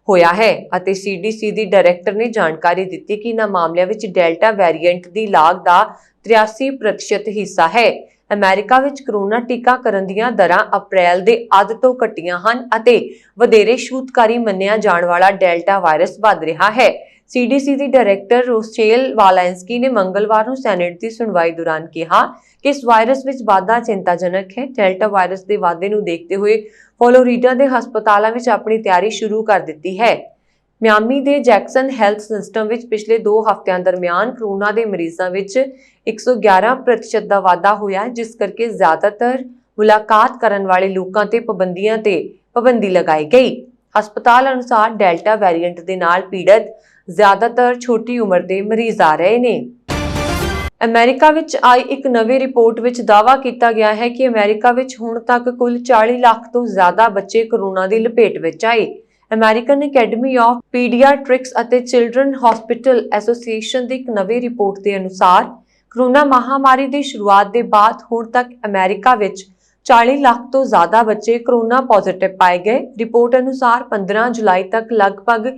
ਹੋਇਆ ਹੈ ਅਤੇ CDC ਦੀ ਡਾਇਰੈਕਟਰ ਨੇ ਜਾਣਕਾਰੀ ਦਿੱਤੀ ਕਿ ਇਹਨਾਂ ਮਾਮਲਿਆਂ ਵਿੱਚ ਡੈਲਟਾ ਵੇਰੀਐਂਟ ਦੀ ਲਾਗ ਦਾ 83% ਹਿੱਸਾ ਹੈ। ਅਮਰੀਕਾ ਵਿੱਚ ਕਰੋਨਾ ਟੀਕਾਕਰਨ ਦੀਆਂ ਦਰਾਂ ਅਪ੍ਰੈਲ ਦੇ ਅੱਧ ਤੋਂ ਘਟੀਆਂ ਹਨ ਅਤੇ ਵਧੇਰੇ ਛੂਤਕਾਰੀ ਮੰਨਿਆ ਜਾਣ ਵਾਲਾ ਡੈਲਟਾ ਵਾਇਰਸ ਵੱਧ ਰਿਹਾ ਹੈ। CDC ਦੀ ਡਾਇਰੈਕਟਰ ਰੋਸੇਲ ਵਾਲੈਂਸਕੀ ਨੇ ਮੰਗਲਵਾਰ ਨੂੰ ਸੈਨੇਟ ਦੀ ਸੁਣਵਾਈ ਦੌਰਾਨ ਕਿਹਾ ਕਿ ਇਸ ਵਾਇਰਸ ਵਿੱਚ ਵਾਧਾ ਚਿੰਤਾਜਨਕ ਹੈ। ਡੈਲਟਾ ਵਾਇਰਸ ਦੇ ਵਾਧੇ ਨੂੰ ਦੇਖਦੇ ਹੋਏ ਫਲੋਰੀਡਾ ਦੇ ਹਸਪਤਾਲਾਂ ਵਿੱਚ ਆਪਣੀ ਤਿਆਰੀ ਸ਼ੁਰੂ ਕਰ ਦਿੱਤੀ ਹੈ। ਮਿਆਮੀ ਦੇ ਜੈਕਸਨ ਹੈਲਥ ਸਿਸਟਮ ਵਿੱਚ ਪਿਛਲੇ 2 ਹਫ਼ਤਿਆਂ ਦਰਮਿਆਨ ਕਰੋਨਾ ਦੇ ਮਰੀਜ਼ਾਂ ਵਿੱਚ 111% ਦਾ ਵਾਧਾ ਹੋਇਆ, ਜਿਸ ਕਰਕੇ ਜ਼ਿਆਦਾਤਰ ਮੁਲਾਕਾਤ ਕਰਨ ਵਾਲੇ ਲੋਕਾਂ ਤੇ ਪਾਬੰਦੀ ਲਗਾਈ ਗਈ। ਹਸਪਤਾਲ ਅਨੁਸਾਰ ਡੈਲਟਾ ਵੇਰੀਐਂਟ ਦੇ ਨਾਲ ਪੀੜਤ ਜ਼ਿਆਦਾਤਰ ਛੋਟੀ ਉਮਰ ਦੇ ਮਰੀਜ਼ ਆ ਰਹੇ ਨੇ। ਅਮਰੀਕਾ ਵਿੱਚ ਆਈ ਇੱਕ ਨਵੀਂ ਰਿਪੋਰਟ ਵਿੱਚ ਦਾਅਵਾ ਕੀਤਾ ਗਿਆ ਹੈ ਕਿ ਅਮਰੀਕਾ ਵਿੱਚ ਹੁਣ ਤੱਕ ਕੁੱਲ 40 ਲੱਖ ਤੋਂ ਜ਼ਿਆਦਾ ਬੱਚੇ ਕਰੋਨਾ ਦੀ ਲਪੇਟ ਵਿੱਚ ਆਏ। ਅਮਰੀਕਨ ਅਕੈਡਮੀ ਆਫ ਪੀਡੀਆਟ੍ਰਿਕਸ ਅਤੇ ਚਿਲਡਰਨ ਹਸਪੀਟਲ ਐਸੋਸੀਏਸ਼ਨ ਦੀ ਇੱਕ ਨਵੀਂ ਰਿਪੋਰਟ ਦੇ ਅਨੁਸਾਰ ਕਰੋਨਾ ਮਹਾਮਾਰੀ ਦੀ ਸ਼ੁਰੂਆਤ ਦੇ ਬਾਅਦ ਹੁਣ ਤੱਕ ਅਮਰੀਕਾ ਵਿੱਚ 40 ਲੱਖ ਤੋਂ ਜ਼ਿਆਦਾ ਬੱਚੇ ਕਰੋਨਾ ਪੋਜ਼ਿਟਿਵ ਪਾਏ ਗਏ। ਰਿਪੋਰਟ ਅਨੁਸਾਰ 15 ਜੁਲਾਈ ਤੱਕ ਲਗਭਗ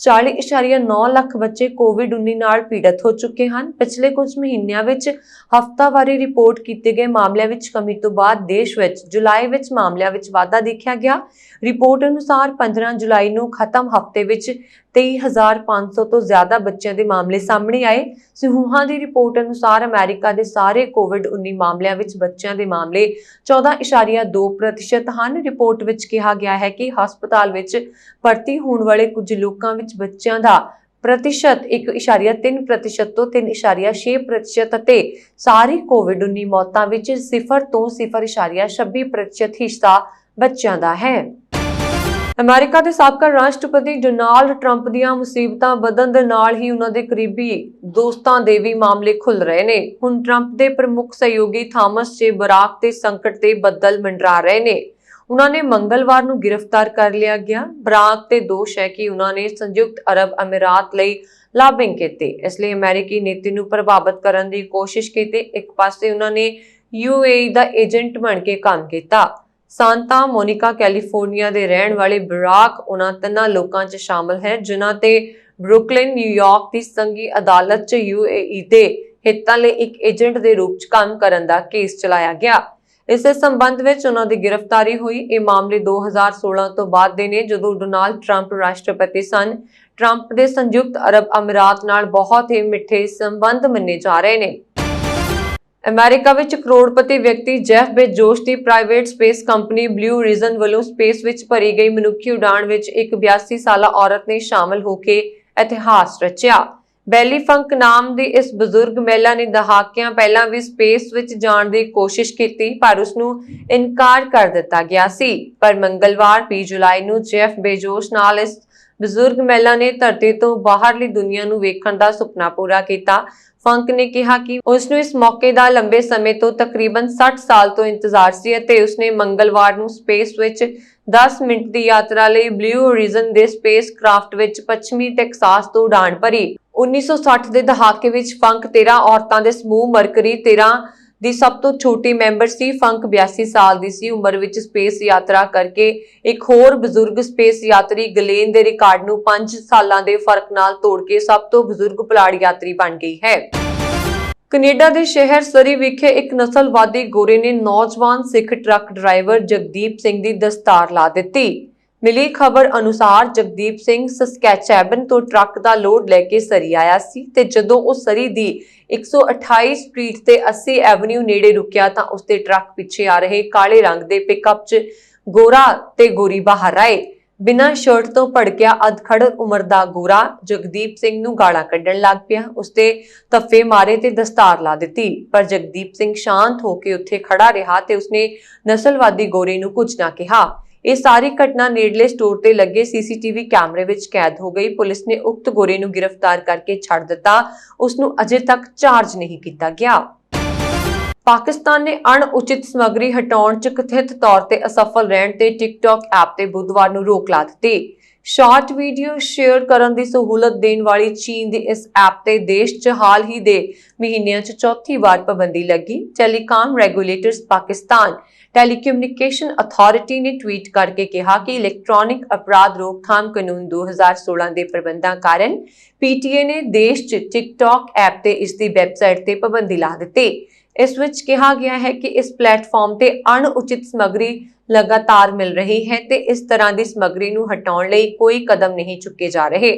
40.9 ਲੱਖ ਬੱਚੇ ਕੋਵਿਡ-19 ਨਾਲ ਪੀੜਤ ਹੋ ਚੁੱਕੇ ਹਨ। ਪਿਛਲੇ ਕੁਝ ਮਹੀਨਿਆਂ ਵਿੱਚ ਹਫ਼ਤਾਵਾਰੀ ਰਿਪੋਰਟ ਕੀਤੇ ਗਏ ਮਾਮਲਿਆਂ ਵਿੱਚ ਕਮੀ ਤੋਂ ਬਾਅਦ ਦੇਸ਼ ਵਿੱਚ ਜੁਲਾਈ ਵਿੱਚ ਮਾਮਲਿਆਂ ਵਿੱਚ ਵਾਧਾ ਦੇਖਿਆ ਗਿਆ। ਰਿਪੋਰਟ ਅਨੁਸਾਰ 15 ਜੁਲਾਈ ਨੂੰ ਖਤਮ ਹਫ਼ਤੇ ਵਿੱਚ 23,500 ਤੋਂ ਜ਼ਿਆਦਾ ਬੱਚਿਆਂ ਦੇ ਮਾਮਲੇ ਸਾਹਮਣੇ ਆਏ। ਸਿਹੂਹਾਂ ਦੀ ਰਿਪੋਰਟ ਅਨੁਸਾਰ ਅਮਰੀਕਾ ਦੇ ਸਾਰੇ ਕੋਵਿਡ-19 ਮਾਮਲਿਆਂ ਵਿੱਚ ਬੱਚਿਆਂ ਦੇ ਮਾਮਲੇ 14.2% ਹਨ। ਰਿਪੋਰਟ ਵਿੱਚ ਕਿਹਾ ਗਿਆ ਹੈ ਕਿ ਹਸਪਤਾਲ ਵਿੱਚ ਭਰਤੀ ਹੋਣ ਵਾਲੇ ਕੁਝ ਲੋਕਾਂ ਵਿੱਚ ਬੱਚਿਆਂ ਦਾ प्रतिशत 1.3% ਤੋਂ 3.6% ਅਤੇ ਸਾਰੀ ਕੋਵਿਡ-19 ਮੌਤਾਂ ਵਿੱਚ 0 ਤੋਂ 0.26% ਹਿੱਸਾ ਬੱਚਿਆਂ ਦਾ ਹੈ। ਅਮਰੀਕਾ ਦੇ ਸਾਬਕਾ ਰਾਸ਼ਟਰਪਤੀ ਡੋਨਾਲਡ ਟਰੰਪ ਦੀਆਂ ਮੁਸੀਬਤਾਂ ਵਧਣ ਦੇ ਨਾਲ ਹੀ ਉਹਨਾਂ ਦੇ ਕਰੀਬੀ ਦੋਸਤਾਂ ਦੇ ਵੀ ਮਾਮਲੇ ਖੁੱਲ ਰਹੇ ਨੇ। ਹੁਣ ਟਰੰਪ ਦੇ ਪ੍ਰਮੁੱਖ ਸਹਿਯੋਗੀ ਥਾਮਸ ਜੇ ਬਰਾਕ ਤੇ ਸੰਕਟ ਦੇ ਬੱਦਲ ਮੰਡਰਾ ਰਹੇ ਨੇ। ਉਹਨਾਂ ਨੇ ਮੰਗਲਵਾਰ ਨੂੰ ਗ੍ਰਿਫਤਾਰ ਕਰ ਲਿਆ ਗਿਆ। ਬਰਾਕ ਤੇ ਦੋਸ਼ ਹੈ ਕਿ ਉਹਨਾਂ ਨੇ ਸੰਯੁਕਤ ਅਰਬ ਅਮੀਰਾਤ ਲਈ ਲਾਬਿੰਗ ਕੀਤੀ, ਇਸ ਲਈ ਅਮਰੀਕੀ ਨੀਤੀ ਨੂੰ ਪ੍ਰਭਾਵਿਤ ਕਰਨ ਦੀ ਕੋਸ਼ਿਸ਼ ਕੀਤੀ। ਇੱਕ ਪਾਸੇ ਉਹਨਾਂ ਨੇ UAE ਦਾ ਏਜੰਟ ਬਣ ਕੇ ਕੰਮ ਕੀਤਾ। ਸਾਂਤਾ ਮੋਨਿਕਾ ਕੈਲੀਫੋਰਨੀਆ ਦੇ ਰਹਿਣ ਵਾਲੇ ਬਰਾਕ ਉਹਨਾਂ 3 ਲੋਕਾਂ 'ਚ ਸ਼ਾਮਲ ਹੈ ਜਿਨ੍ਹਾਂ ਤੇ ਬਰੁਕਲਿਨ ਨਿਊਯਾਰਕ ਦੀ ਸੰਘੀ ਅਦਾਲਤ 'ਚ UAE ਦੇ ਹਿੱਤਾਂ ਲਈ ਇੱਕ ਏਜੰਟ ਦੇ ਰੂਪ 'ਚ ਕੰਮ ਕਰਨ ਦਾ ਕੇਸ ਚਲਾਇਆ ਗਿਆ। ਇਸੇ ਸੰਬੰਧ ਵਿੱਚ ਉਹਨਾਂ ਦੀ ਗ੍ਰਿਫਤਾਰੀ ਹੋਈ। ਇਹ ਮਾਮਲੇ 2016 ਤੋਂ ਬਾਅਦ ਦੇ ਨੇ ਜਦੋਂ ਡੋਨਾਲਡ ਟਰੰਪ ਰਾਸ਼ਟਰਪਤੀ ਸਨ। ਟਰੰਪ ਦੇ ਸੰਯੁਕਤ ਅਰਬ ਅਮੀਰਾਤ ਨਾਲ ਬਹੁਤ ਹੀ ਮਿੱਠੇ ਸੰਬੰਧ ਮੰਨੇ ਜਾ ਰਹੇ ਨੇ। ਅਮਰੀਕਾ ਵਿੱਚ ਕਰੋੜਪਤੀ ਵਿਅਕਤੀ ਜੈਫ ਬੇਜ਼ੋਸ ਦੀ ਪ੍ਰਾਈਵੇਟ ਸਪੇਸ ਕੰਪਨੀ ਬਲੂ ਓਰੀਜ਼ਨ ਵੱਲੋਂ ਸਪੇਸ ਵਿੱਚ ਭਰੀ ਗਈ ਮਨੁੱਖੀ ਉਡਾਣ ਵਿੱਚ ਇੱਕ 82 ਸਾਲਾ ਔਰਤ ਨੇ ਸ਼ਾਮਲ ਹੋ ਕੇ ਇਤਿਹਾਸ ਰਚਿਆ। ਬੈਲੀ ਫੰਕ ਨਾਮ ਦੀ ਇਸ ਬਜ਼ੁਰਗ ਮਹਿਲਾ ਨੇ ਦਹਾਕਿਆਂ ਪਹਿਲਾਂ ਵੀ ਸਪੇਸ ਵਿੱਚ ਜਾਣ ਦੀ ਕੋਸ਼ਿਸ਼ ਕੀਤੀ, ਪਰ ਉਸ ਨੂੰ ਇਨਕਾਰ ਕਰ ਦਿੱਤਾ ਗਿਆ ਸੀ। ਪਰ ਮੰਗਲਵਾਰ 20 ਜੁਲਾਈ ਨੂੰ ਜੈਫ ਬੇਜ਼ੋਸ ਨਾਲ ਇਸ ਬਜ਼ੁਰਗ ਮਹਿਲਾ ਨੇ ਧਰਤੀ ਤੋਂ ਬਾਹਰਲੀ ਦੁਨੀਆ ਨੂੰ ਵੇਖਣ ਦਾ ਸੁਪਨਾ ਪੂਰਾ ਕੀਤਾ। ਫੰਕ ਨੇ ਕਿਹਾ ਕਿ ਉਸ ਨੂੰ ਇਸ ਮੌਕੇ ਦਾ ਲੰਬੇ ਸਮੇਂ ਤੋਂ ਤਕਰੀਬਨ 60 ਸਾਲ ਤੋਂ ਇੰਤਜ਼ਾਰ ਸੀ ਅਤੇ ਉਸਨੇ ਮੰਗਲਵਾਰ ਨੂੰ ਸਪੇਸ ਵਿੱਚ 10 ਮਿੰਟ ਦੀ ਯਾਤਰਾ ਲਈ ਬਲੂ ਓਰੀਜ਼ਨ ਦੇ ਸਪੇਸ ਕ੍ਰਾਫਟ ਵਿੱਚ ਪੱਛਮੀ ਟੈਕਸਾਸ ਤੋਂ ਉਡਾਣ ਭਰੀ। 1960 ਦੇ ਦਹਾਕੇ ਵਿੱਚ ਫੰਕ 13 ਔਰਤਾਂ ਦੇ ਸਮੂਹ ਮਰਕਰੀ 13 ਦੀ ਸਭ ਤੋਂ ਛੋਟੀ ਮੈਂਬਰ ਸੀ। ਫੰਕ 82 ਸਾਲ ਦੀ ਸੀ। ਉਮਰ ਵਿੱਚ ਸਪੇਸ ਯਾਤਰਾ ਕਰਕੇ ਇੱਕ ਹੋਰ ਬਜ਼ੁਰਗ ਸਪੇਸ ਯਾਤਰੀ ਗਲੇਨ ਦੇ ਰਿਕਾਰਡ ਨੂੰ 5 ਸਾਲਾਂ ਦੇ ਫਰਕ ਨਾਲ ਤੋੜ ਕੇ ਸਭ ਤੋਂ ਬਜ਼ੁਰਗ ਪੁਲਾੜ ਯਾਤਰੀ ਬਣ ਗਈ ਹੈ। ਕੈਨੇਡਾ ਦੇ ਸ਼ਹਿਰ ਸਰੀ ਵਿਖੇ ਇੱਕ ਨਸਲਵਾਦੀ ਗੋਰੇ ਨੇ ਨੌਜਵਾਨ ਸਿੱਖ ਟਰੱਕ ਡਰਾਈਵਰ ਜਗਦੀਪ ਸਿੰਘ ਦੀ ਦਸਤਾਰ ਲਾ ਦਿੱਤੀ। ਮਿਲੀ ਖਬਰ ਅਨੁਸਾਰ ਜਗਦੀਪ ਸਿੰਘ ਸਸਕੈਚੈਬਨ ਤੋਂ ਟਰੱਕ ਦਾ ਲੋਡ ਲੈ ਕੇ ਸਰੀ ਆਇਆ ਸੀ ਤੇ ਜਦੋਂ ਉਹ ਸਰੀ ਦੀ 128 ਸਟਰੀਟ ਤੇ 80 ਐਵਨਿਊ ਨੇੜੇ ਰੁਕਿਆ ਤਾਂ ਉਸਦੇ ਟਰੱਕ ਪਿੱਛੇ ਆ ਰਹੇ ਕਾਲੇ ਰੰਗ ਦੇ ਪਿਕਅਪ 'ਚ ਗੋਰਾ ਤੇ ਗੋਰੀ ਬਾਹਰ ਆਏ। ਬਿਨਾਂ ਸ਼ਰਟ ਤੋਂ ਭੜਕਿਆ ਅਧਖੜ ਉਮਰ ਦਾ ਗੋਰਾ ਜਗਦੀਪ ਸਿੰਘ ਨੂੰ ਗਾਲਾਂ ਕੱਢਣ ਲੱਗ ਪਿਆ। ਉਸਤੇ ਤੱਫੇ ਮਾਰੇ ਤੇ ਦਸਤਾਰ ਲਾ ਦਿੱਤੀ, ਪਰ ਜਗਦੀਪ ਸਿੰਘ ਸ਼ਾਂਤ ਹੋ ਕੇ ਉੱਥੇ ਖੜਾ ਰਿਹਾ ਤੇ ਉਸਨੇ ਨਸਲਵਾਦੀ ਗੋਰੇ ਨੂੰ ਕੁਝ ਨਾ ਕਿਹਾ। ਇਹ ਸਾਰੀ ਘਟਨਾ ਨੇੜਲੇ ਸਟੋਰ ਤੇ ਲੱਗੇ CCTV ਕੈਮਰੇ ਵਿੱਚ ਕੈਦ ਹੋ ਗਈ। ਪੁਲਿਸ ਨੇ ਉਕਤ ਗੋਰੇ ਨੂੰ ਗ੍ਰਿਫਤਾਰ ਕਰਕੇ ਛੱਡ ਦਿੱਤਾ। ਉਸ ਨੂੰ ਅਜੇ ਤੱਕ ਚਾਰਜ ਨਹੀਂ ਕੀਤਾ ਗਿਆ। ਪਾਕਿਸਤਾਨ ਨੇ ਅਣਉਚਿਤ ਸਮੱਗਰੀ ਹਟਾਉਣ 'ਚ ਕਥਿਤ ਤੌਰ ਤੇ ਅਸਫਲ ਰਹਿਣ ਤੇ ਟਿਕਟੌਕ ਐਪ ਤੇ ਬੁੱਧਵਾਰ ਨੂੰ ਰੋਕ ਲਾ ਦਿੱਤੀ। ਸ਼ਾਰਟ ਵੀਡੀਓ ਸ਼ੇਅਰ ਕਰਨ ਦੀ ਸਹੂਲਤ ਦੇਣ ਵਾਲੀ ਚੀਨ ਦੀ ਇਸ ਐਪ ਤੇ ਦੇਸ਼ 'ਚ ਹਾਲ ਹੀ ਦੇ ਮਹੀਨਿਆਂ 'ਚ ਚੌਥੀ ਵਾਰ ਪਾਬੰਦੀ ਲੱਗੀ। Telecom regulators Pakistan telecommunication authority ਨੇ ਟਵੀਟ ਕਰਕੇ ਕਿਹਾ ਕਿ ਇਲੈਕਟ੍ਰੋਨਿਕ ਅਪਰਾਧ ਰੋਕਥਾਮ ਕਾਨੂੰਨ 2016 ਦੇ ਪ੍ਰਬੰਧਾਂ ਕਾਰਨ ਪੀਟੀਏ ਨੇ ਦੇਸ਼ 'ਚ ਟਿਕਟੌਕ ਐਪ ਤੇ ਇਸ ਦੀ ਵੈਬਸਾਈਟ ਤੇ ਪਾਬੰਦੀ ਲਾ ਦਿੱਤੀ। ਇਸ ਵਿੱਚ ਕਿਹਾ ਗਿਆ ਹੈ ਕਿ ਇਸ ਪਲੇਟਫਾਰਮ ਤੇ ਅਣਉਚਿਤ ਸਮੱਗਰੀ ਲਗਾਤਾਰ ਮਿਲ ਰਹੀ ਹੈ ਤੇ ਇਸ ਤਰ੍ਹਾਂ ਦੀ ਸਮੱਗਰੀ ਨੂੰ ਹਟਾਉਣ ਲਈ ਕੋਈ ਕਦਮ ਨਹੀਂ ਚੁੱਕੇ ਜਾ ਰਹੇ,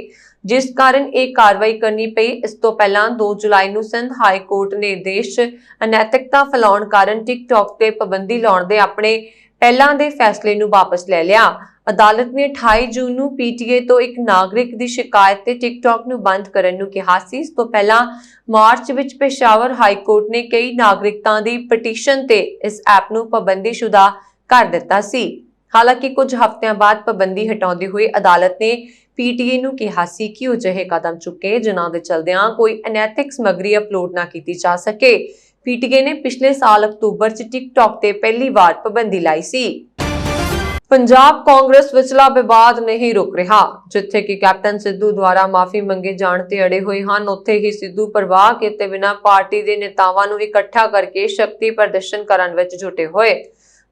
ਜਿਸ ਕਾਰਨ ਇਹ ਕਾਰਵਾਈ ਕਰਨੀ ਪਈ। ਇਸ ਤੋਂ ਪਹਿਲਾਂ 2 ਜੁਲਾਈ ਨੂੰ ਸਿੰਧ ਹਾਈ ਕੋਰਟ ਨੇ ਦੇਸ਼ 'ਚ ਅਨੈਤਿਕਤਾ ਫੈਲਾਉਣ ਕਾਰਨ ਟਿਕਟੌਕ ਤੇ ਪਾਬੰਦੀ ਲਾਉਣ ਦੇ ਆਪਣੇ ਪਹਿਲਾਂ ਦੇ ਫੈਸਲੇ ਨੂੰ ਵਾਪਸ ਲੈ ਲਿਆ। ਅਦਾਲਤ ਨੇ 28 ਜੂਨ ਨੂੰ ਪੀਟੀਏ ਤੋਂ ਇੱਕ ਨਾਗਰਿਕ ਦੀ ਸ਼ਿਕਾਇਤ ਤੇ ਟਿਕਟੌਕ ਨੂੰ ਬੰਦ ਕਰਨ ਨੂੰ ਕਿਹਾ ਸੀ। ਇਸ ਤੋਂ ਪਹਿਲਾਂ ਮਾਰਚ ਵਿੱਚ ਪੇਸ਼ਾਵਰ ਹਾਈ ਕੋਰਟ ਨੇ ਕਈ ਨਾਗਰਿਕਾਂ ਦੀ ਪਟੀਸ਼ਨ ਤੇ ਇਸ ਐਪ ਨੂੰ ਪਾਬੰਦੀਸ਼ੁਦਾ ਕਰ ਦਿੱਤਾ ਸੀ। ਹਾਲਾਂਕਿ ਕੁਝ ਹਫ਼ਤਿਆਂ ਬਾਅਦ ਪਾਬੰਦੀ ਹਟਾਉਂਦੇ ਹੋਏ ਅਦਾਲਤ ਨੇ ਪੀਟੀਏ ਨੂੰ ਕਿਹਾ ਸੀ ਕਿ ਉਹ ਅਜਿਹੇ ਕਦਮ ਚੁੱਕੇ ਜਿਨ੍ਹਾਂ ਦੇ ਚਲਦਿਆਂ ਕੋਈ ਅਨੈਤਿਕ ਸਮੱਗਰੀ ਅਪਲੋਡ ਨਾ ਕੀਤੀ ਜਾ ਸਕੇ। ਪੀਟੀਏ ਨੇ ਪਿਛਲੇ ਸਾਲ ਅਕਤੂਬਰ 'ਚ ਟਿਕਟੌਕ ਤੇ ਪਹਿਲੀ ਵਾਰ ਪਾਬੰਦੀ ਲਾਈ ਸੀ। ਪੰਜਾਬ ਕਾਂਗਰਸ ਵਿਚਲਾ ਵਿਵਾਦ ਨਹੀਂ ਰੁਕ ਰਿਹਾ। ਜਿੱਥੇ ਕਿ ਕੈਪਟਨ ਸਿੱਧੂ ਦੁਆਰਾ ਮਾਫੀ ਮੰਗੇ ਜਾਣ ਤੇ ਅੜੇ ਹੋਏ ਹਨ, ਉੱਥੇ ਹੀ ਸਿੱਧੂ ਪਰਵਾਹ ਕੀਤੇ ਬਿਨਾਂ ਪਾਰਟੀ ਦੇ ਨੇਤਾਵਾਂ ਨੂੰ ਇਕੱਠਾ ਕਰਕੇ ਸ਼ਕਤੀ ਪ੍ਰਦਰਸ਼ਨ ਕਰਨ ਵਿੱਚ ਜੁਟੇ ਹੋਏ।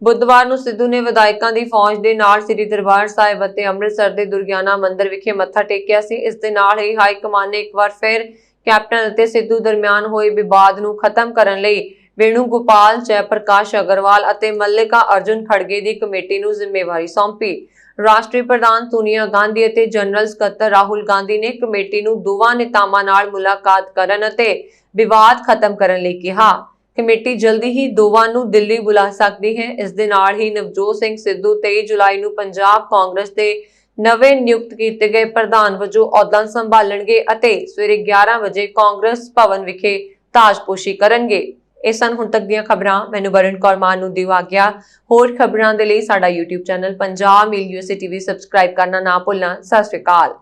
ਬੁੱਧਵਾਰ ਨੂੰ ਸਿੱਧੂ ਨੇ ਵਿਧਾਇਕਾਂ ਦੀ ਫੌਜ ਦੇ ਨਾਲ ਸ੍ਰੀ ਦਰਬਾਰ ਸਾਹਿਬ ਅਤੇ ਅੰਮ੍ਰਿਤਸਰ ਦੇ ਦੁਰਗਿਆਨਾ ਮੰਦਿਰ ਵਿਖੇ ਮੱਥਾ ਟੇਕਿਆ ਸੀ। ਇਸ ਦੇ ਨਾਲ ਹੀ ਹਾਈ ਕਮਾਨ ਨੇ ਇੱਕ ਵਾਰ ਫਿਰ ਕੈਪਟਨ ਅਤੇ ਸਿੱਧੂ ਦਰਮਿਆਨ ਹੋਏ ਵਿਵਾਦ ਨੂੰ ਖਤਮ ਕਰਨ ਲਈ ਵੇਣੂਗੋਪਾਲ, ਜੈਪ੍ਰਕਾਸ਼ ਅਗਰਵਾਲ ਅਤੇ ਮੱਲਿਕਾ ਅਰਜੁਨ ਖੜਗੇ ਦੀ ਕਮੇਟੀ ਨੂੰ ਜ਼ਿੰਮੇਵਾਰੀ ਸੌਂਪੀ। ਰਾਸ਼ਟਰੀ ਪ੍ਰਧਾਨ ਸੋਨੀਆ ਗਾਂਧੀ ਅਤੇ ਜਨਰਲ ਸਕੱਤਰ ਰਾਹੁਲ ਗਾਂਧੀ ਨੇ ਕਮੇਟੀ ਨੂੰ ਦੋਵਾਂ ਨੇਤਾਵਾਂ ਨਾਲ ਮੁਲਾਕਾਤ ਕਰਨ ਅਤੇ ਵਿਵਾਦ ਖਤਮ ਕਰਨ ਲਈ ਕਿਹਾ। ਕਮੇਟੀ ਜਲਦੀ ਹੀ ਦੋਵਾਂ ਨੂੰ ਦਿੱਲੀ ਬੁਲਾ ਸਕਦੀ ਹੈ। ਇਸ ਦੇ ਨਾਲ ਹੀ ਨਵਜੋਤ ਸਿੰਘ ਸਿੱਧੂ 23 ਜੁਲਾਈ ਨੂੰ ਪੰਜਾਬ ਕਾਂਗਰਸ ਦੇ ਨਵੇਂ ਨਿਯੁਕਤ ਕੀਤੇ ਗਏ ਪ੍ਰਧਾਨ ਵਜੋਂ ਅਹੁਦਾ ਸੰਭਾਲਣਗੇ ਅਤੇ ਸਵੇਰੇ 11 ਵਜੇ ਕਾਂਗਰਸ ਭਵਨ ਵਿਖੇ ਤਾਜਪੋਸ਼ੀ ਕਰਨਗੇ। ਇਹ ਸਨ ਹੁਣ ਤੱਕ ਦੀਆਂ ਖਬਰਾਂ। ਮੈਨੂੰ ਵਰੁਣ ਕੌਰ ਮਾਨ ਨੂੰ ਦਿਓ ਆਗਿਆ। ਹੋਰ ਖਬਰਾਂ ਦੇ ਲਈ ਸਾਡਾ YouTube ਚੈਨਲ ਪੰਜਾਬ ਮੇਲ USA TV ਸਬਸਕ੍ਰਾਈਬ ਕਰਨਾ ਨਾ ਭੁੱਲਣਾ। ਸਤਿ ਸ਼੍ਰੀ ਅਕਾਲ।